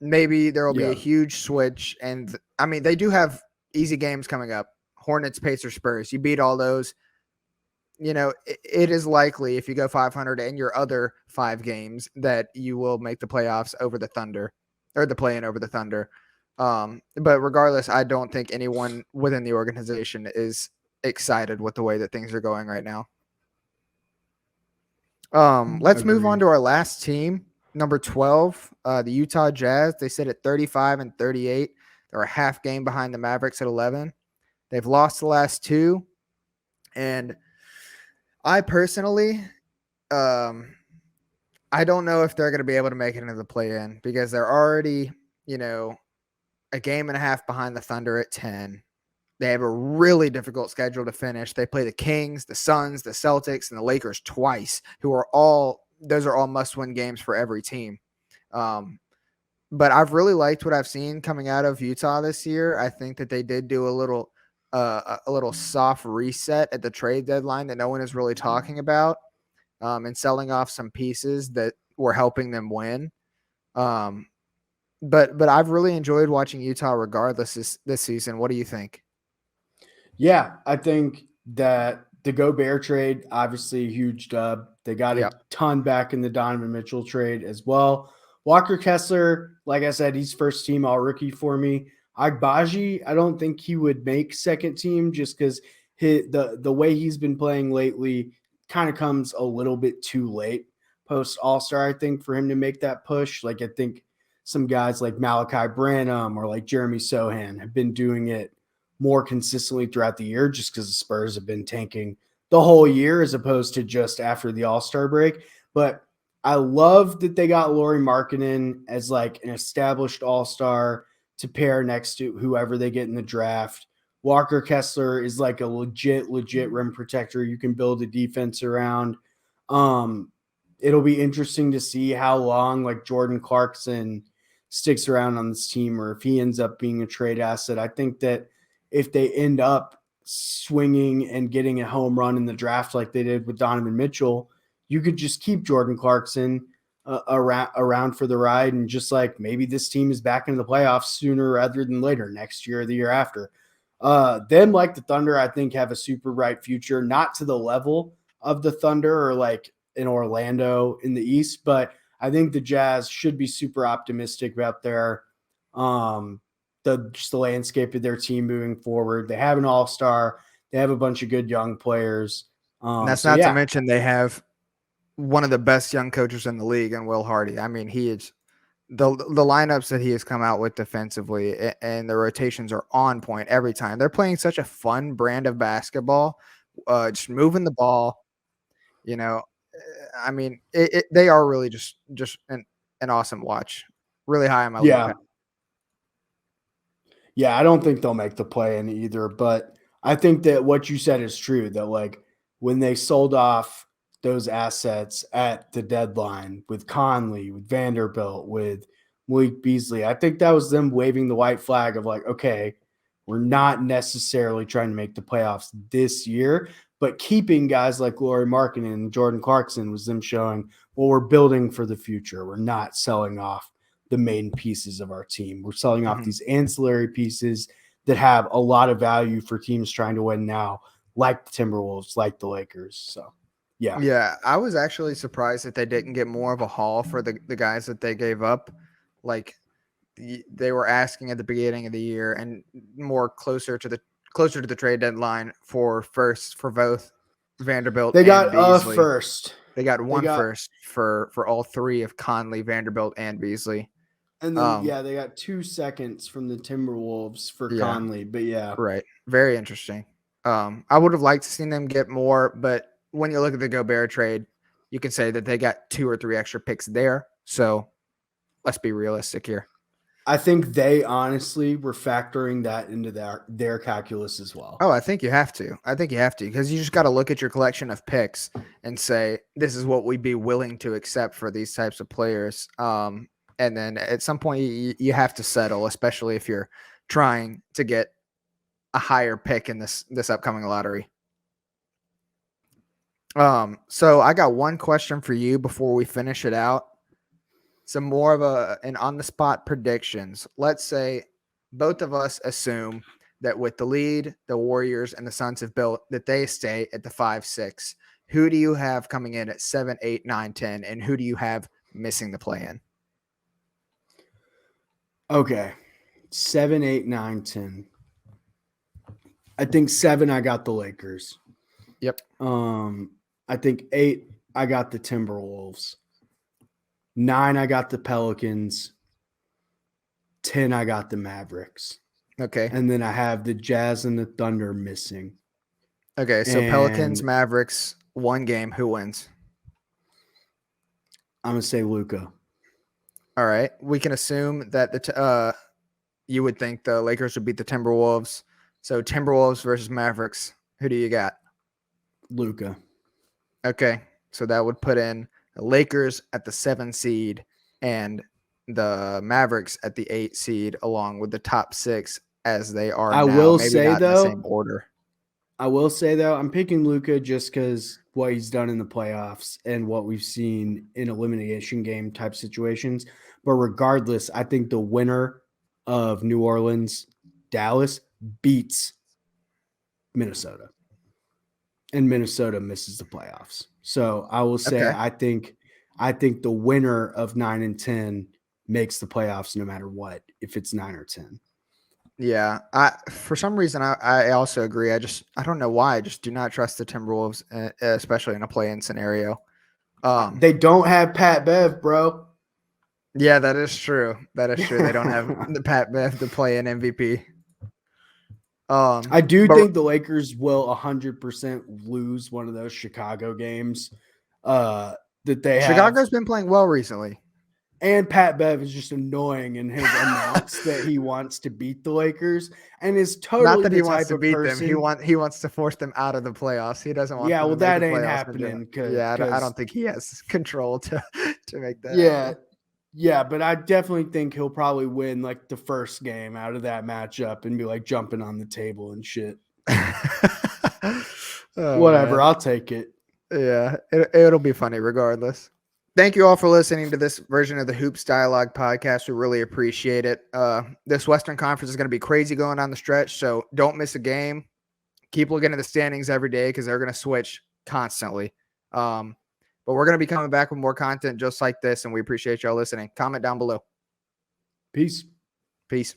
Maybe there will be a huge switch, and I mean, they do have easy games coming up: Hornets, Pacers, Spurs. You beat all those. It is likely if you go 500 in your other 5 games that you will make the playoffs over the Thunder, or the play-in over the Thunder. But regardless, I don't think anyone within the organization is excited with the way that things are going right now. Let's move on to our last team, number 12, the Utah Jazz. They sit at 35-38. They're a half game behind the Mavericks at 11. They've lost the last 2, and I personally, I don't know if they're going to be able to make it into the play-in because they're already, a game and a half behind the Thunder at 10. They have a really difficult schedule to finish. They play the Kings, the Suns, the Celtics, and the Lakers twice, those are all must-win games for every team. But I've really liked what I've seen coming out of Utah this year. I think that they did do a little soft reset at the trade deadline that no one is really talking about, and selling off some pieces that were helping them win. But I've really enjoyed watching Utah regardless this season. What do you think? Yeah, I think that the Gobert trade, obviously a huge dub. They got a ton back in the Donovan Mitchell trade as well. Walker Kessler, like I said, he's first team all rookie for me. Agbaji, I don't think he would make second team just because the way he's been playing lately kind of comes a little bit too late post All-Star, I think, for him to make that push. Like I think some guys like Malachi Branham or like Jeremy Sohan have been doing it more consistently throughout the year just because the Spurs have been tanking the whole year as opposed to just after the All-Star break. But I love that they got Lauri Markkanen as like an established All-Star to pair next to whoever they get in the draft. Walker Kessler is like a legit rim protector you can build a defense around. It'll be interesting to see how long like Jordan Clarkson sticks around on this team or if he ends up being a trade asset. I think that if they end up swinging and getting a home run in the draft like they did with Donovan Mitchell, you could just keep Jordan Clarkson around for the ride, and just like maybe this team is back into the playoffs sooner rather than later, next year or the year after. Them, like the Thunder, I think have a super bright future, not to the level of the Thunder or like in Orlando in the East, but I think the Jazz should be super optimistic about their the landscape of their team moving forward. They have an all-star. They have a bunch of good young players. That's not to mention they have one of the best young coaches in the league in Will Hardy. I mean, he is the lineups that he has come out with defensively and the rotations are on point every time. They're playing such a fun brand of basketball, just moving the ball. I mean, they are really just an awesome watch. Really high on my list. Yeah, I don't think they'll make the play in either, but I think that what you said is true, that like when they sold off those assets at the deadline with Conley, with Vanderbilt, with Malik Beasley, I think that was them waving the white flag of like, okay, we're not necessarily trying to make the playoffs this year, but keeping guys like Lauri Markkanen and Jordan Clarkson was them showing, well, we're building for the future. We're not selling off the main pieces of our team. We're selling off these ancillary pieces that have a lot of value for teams trying to win now, like the Timberwolves, like the Lakers. So, yeah. Yeah, I was actually surprised that they didn't get more of a haul for the guys that they gave up. Like they were asking at the beginning of the year and more closer to the trade deadline for first for both Vanderbilt They and got Beasley. first. They got They got first for all three of Conley, Vanderbilt, and Beasley. And then they got 2 seconds from the Timberwolves for Yeah. Conley. But yeah. Right. Very interesting. I would have liked to seen them get more, but when you look at the Gobert trade, you can say that they got 2 or 3 extra picks there. So let's be realistic here. I think they honestly were factoring that into their calculus as well. Oh, I think you have to. Because you just got to look at your collection of picks and say, this is what we'd be willing to accept for these types of players. And then at some point you have to settle, especially if you're trying to get a higher pick in this upcoming lottery. So I got one question for you before we finish it out. Some more of an on the spot predictions. Let's say both of us assume that with the lead the Warriors and the Suns have built, that they stay at the 5-6. Who do you have coming in at 7, 8, 9, 10, and who do you have missing the play-in? Okay. 7, 8, 9, 10. I think 7, I got the Lakers. Yep. I think 8, I got the Timberwolves. 9, I got the Pelicans. 10, I got the Mavericks. Okay. And then I have the Jazz and the Thunder missing. Okay, so Pelicans, Mavericks, 1 game. Who wins? I'm going to say Luka. All right. We can assume that you would think the Lakers would beat the Timberwolves. So Timberwolves versus Mavericks. Who do you got? Luka. Okay. So that would put in the Lakers at the 7 seed and the Mavericks at the 8 seed, along with the top 6 as they are now. Will maybe say, not though, in the same order. I will say, though, I'm picking Luka just because what he's done in the playoffs and what we've seen in elimination game type situations. But regardless, I think the winner of New Orleans, Dallas, beats Minnesota. And Minnesota misses the playoffs. So I will say I think the winner of 9 and 10 makes the playoffs no matter what, if it's 9 or 10. Yeah, for some reason I also agree. I don't know why. I just do not trust the Timberwolves, especially in a play-in scenario. They don't have Pat Bev, bro. Yeah, that is true. They don't have the Pat Bev to play in MVP. I do think the Lakers will 100% lose one of those Chicago games that they have. Chicago's been playing well recently. And Pat Bev is just annoying and has announced that he wants to beat the Lakers and is totally not that the he type wants to of beat person. them. He wants to force them out of the playoffs. He doesn't want. Yeah, them well, to make that the ain't playoffs happening. I don't think he has control to make that. happen. Yeah, but I definitely think he'll probably win like the first game out of that matchup and be like jumping on the table and shit. Whatever, man. I'll take it. Yeah, it'll be funny regardless. Thank you all for listening to this version of the Hoops Dialogue podcast. We really appreciate it. This Western Conference is going to be crazy going on the stretch, so don't miss a game. Keep looking at the standings every day because they're going to switch constantly. But we're going to be coming back with more content just like this, and we appreciate y'all listening. Comment down below. Peace. Peace.